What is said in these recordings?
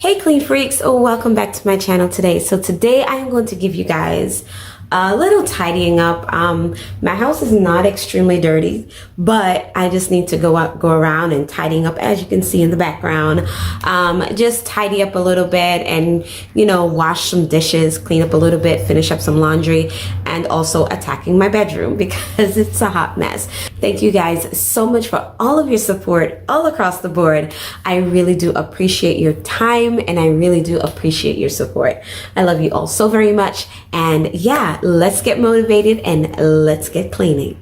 Hey clean freaks, welcome back to my channel today. So today I am going to give you guys a little tidying up. My house is not extremely dirty, but I just need to go around and tidying up, as you can see in the background. Just tidy up a little bit and, wash some dishes, clean up a little bit, finish up some laundry, and also attacking my bedroom because it's a hot mess. Thank you guys so much for all of your support all across the board. I really do appreciate your time and I really do appreciate your support. I love you all so very much. And yeah, let's get motivated and let's get cleaning.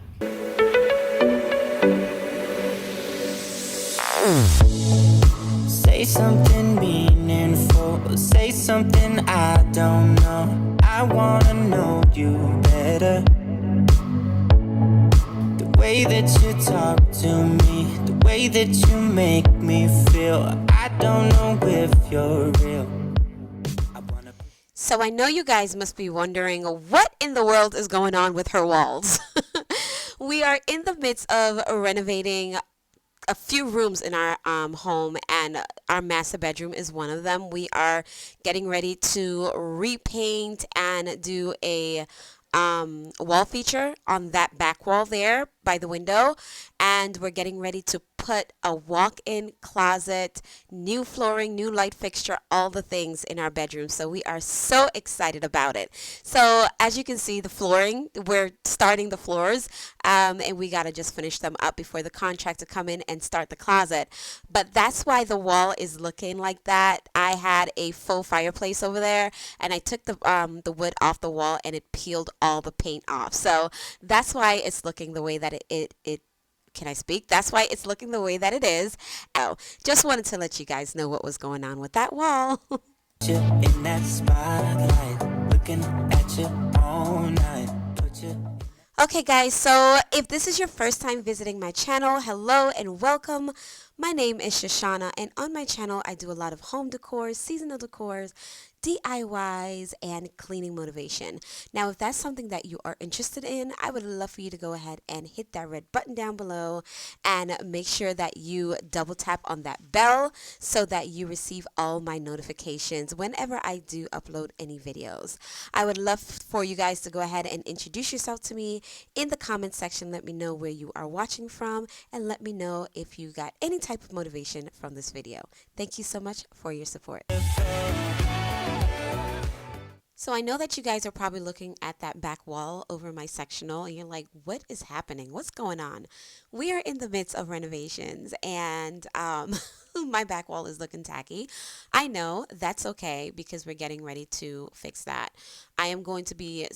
Say something meaningful, say something I don't know. I wanna know you better. The way that you talk to me, the way that you make me feel, I don't know if you're real. So I know you guys must be wondering what in the world is going on with her walls. We are in the midst of renovating a few rooms in our home, and our master bedroom is one of them. We are getting ready to repaint and do a wall feature on that back wall there by the window, and we're getting ready to put a walk-in closet, new flooring, new light fixture, all the things in our bedroom. So we are so excited about it. So as you can see, the flooring, we're starting the floors, and we got to just finish them up before the contractor come in and start the closet. But that's why the wall is looking like that. I had a faux fireplace over there, and I took the wood off the wall and it peeled all the paint off. So that's why it's looking the way that it can I speak? That's why it's looking the way that it is. Oh, just wanted to let you guys know what was going on with that wall. You in that spotlight, looking at you all night. Okay guys, so if this is your first time visiting my channel, hello and welcome. My name is Shushana, and on my channel I do a lot of home decors, seasonal decors, DIYs, and cleaning motivation. Now if that's something that you are interested in, I would love for you to go ahead and hit that red button down below and make sure that you double tap on that bell so that you receive all my notifications whenever I do upload any videos. I would love for you guys to go ahead and introduce yourself to me in the comment section. Let me know where you are watching from and let me know if you got any type of motivation from this video. Thank you so much for your support. So I know that you guys are probably looking at that back wall over my sectional and you're like, what is happening? What's going on? We are in the midst of renovations and my back wall is looking tacky. I know that's okay because we're getting ready to fix that. I am going to be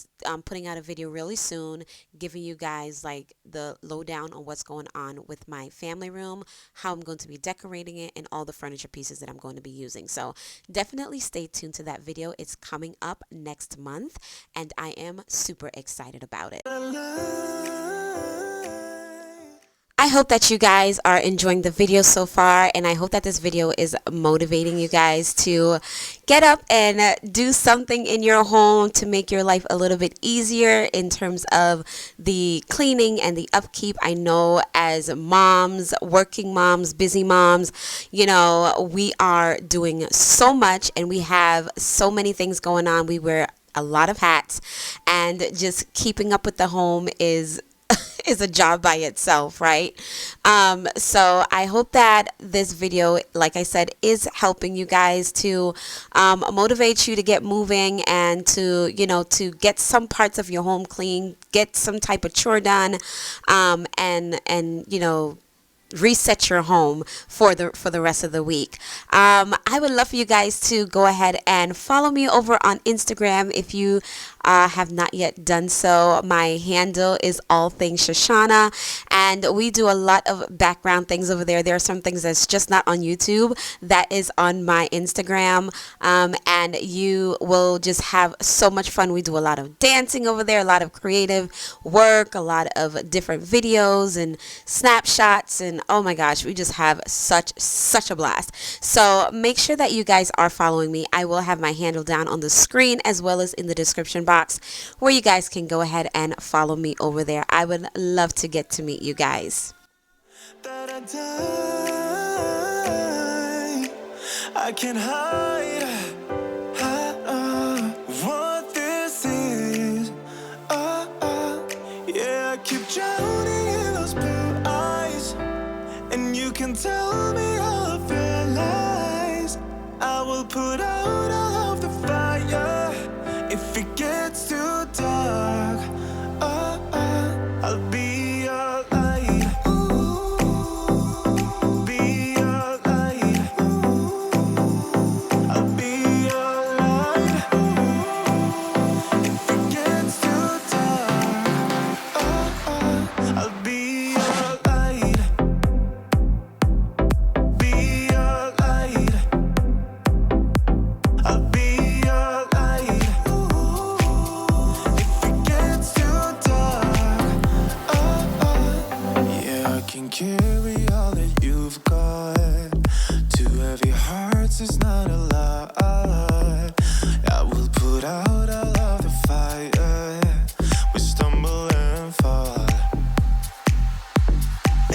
putting out a video really soon giving you guys like the lowdown on what's going on with my family room, how I'm going to be decorating it, and all the furniture pieces that I'm going to be using. So definitely stay tuned to that video. It's coming up next month and I am super excited about it. I hope that you guys are enjoying the video so far, and I hope that this video is motivating you guys to get up and do something in your home to make your life a little bit easier in terms of the cleaning and the upkeep. I know as moms, working moms, busy moms, we are doing so much and we have so many things going on. We wear a lot of hats, and just keeping up with the home is a job by itself, right? So I hope that this video, like I said, is helping you guys to motivate you to get moving and to get some parts of your home clean, get some type of chore done, and reset your home for the rest of the week. I would love for you guys to go ahead and follow me over on Instagram if you have not yet done so. My handle is all things Shushana, and we do a lot of background things over there. There are some things that's just not on YouTube that is on my Instagram, and you will just have so much fun. We do a lot of dancing over there, a lot of creative work, a lot of different videos and snapshots, and oh my gosh, we just have such a blast. So make sure that you guys are following me. I will have my handle down on the screen as well as in the description box where you guys can go ahead and follow me over there. I would love to get to meet you guys. I can't hide what this is. Yeah, I keep drowning in those blue eyes, and you can tell me all of your lies. I will put out all of the fire if it gets too dark. I'll be your light. Be your light. I'll be your light. If it gets too dark, I'll be your light. Be your light. I'll be your light. If it gets too dark, yeah, I can carry all that you've got. Two heavy hearts is not a lot. I will put out all of the fire. We stumble and fall,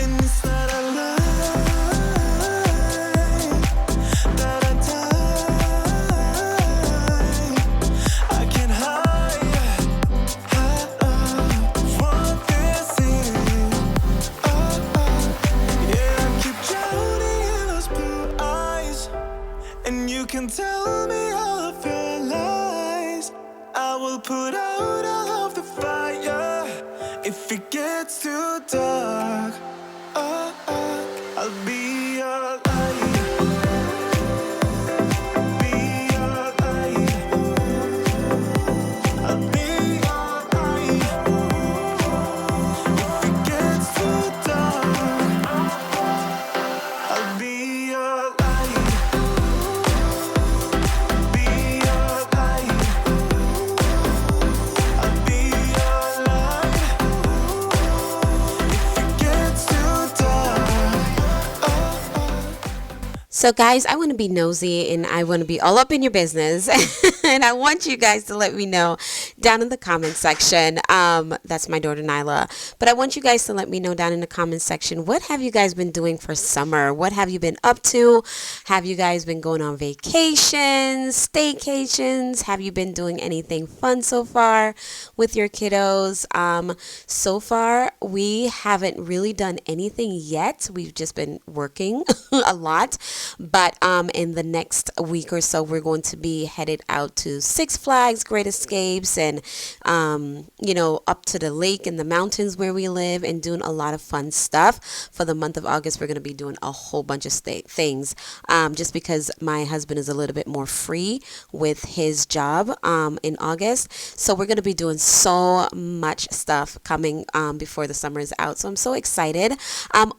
and it's not a lie that I die. I can't hide what this is. Yeah, I keep drowning in those blue eyes, and you can tell me all of your lies. I will put out all of the fire if it gets too dark. I'll be your light. Be your light. I'll be your light. If it gets too dark, I'll be your light. Be your light. I'll be your light. If it gets too dark. So, guys, I want to be nosy and I want to be all up in your business. And I want you guys to let me know down in the comment section. That's my daughter, Nyla. But I want you guys to let me know down in the comment section, what have you guys been doing for summer? What have you been up to? Have you guys been going on vacations, staycations? Have you been doing anything fun so far with your kiddos? So far, we haven't really done anything yet. We've just been working a lot. But in the next week or so, we're going to be headed out to Six Flags, Great Escapes, and up to the lake and the mountains where we live, and doing a lot of fun stuff. For the month of August, we're going to be doing a whole bunch of things, just because my husband is a little bit more free with his job in August. So we're going to be doing so much stuff coming before the summer is out. So I'm so excited.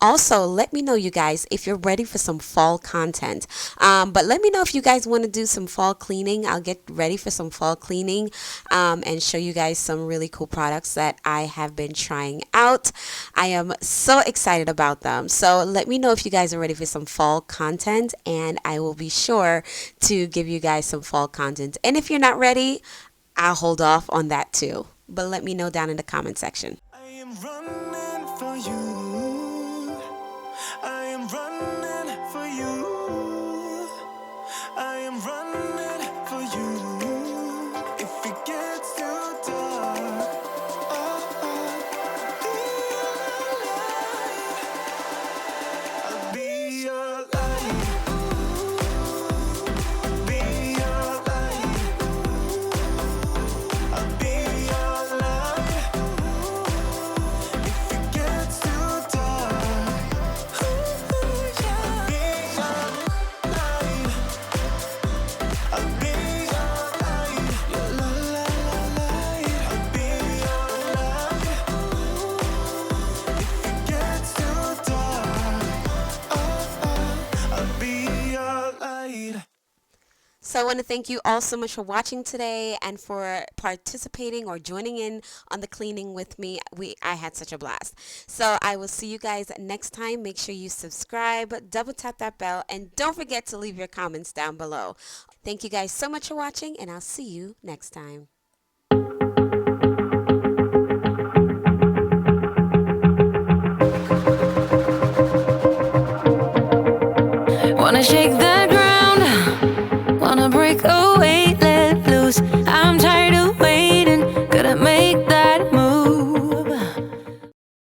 Also, let me know, you guys, if you're ready for some fall content. But let me know if you guys want to do some fall cleaning. I'll get ready for some fall cleaning and show you guys some really cool products that I have been trying out. I am so excited about them. So let me know if you guys are ready for some fall content, and I will be sure to give you guys some fall content. And if you're not ready, I'll hold off on that too. But let me know down in the comment section. I am running for you. I am running for you. I am running for you. If it gets too dark, I'll be your light. Be your light. I'll be your light. If it gets too dark, I'll be your light. I'll be your light. Your light. I'll be your light. If it gets too dark, I'll be your light. So I want to thank you all so much for watching today and for participating or joining in on the cleaning with me. I had such a blast. So I will see you guys next time. Make sure you subscribe, double tap that bell, and don't forget to leave your comments down below. Thank you guys so much for watching, and I'll see you next time. Wanna shake the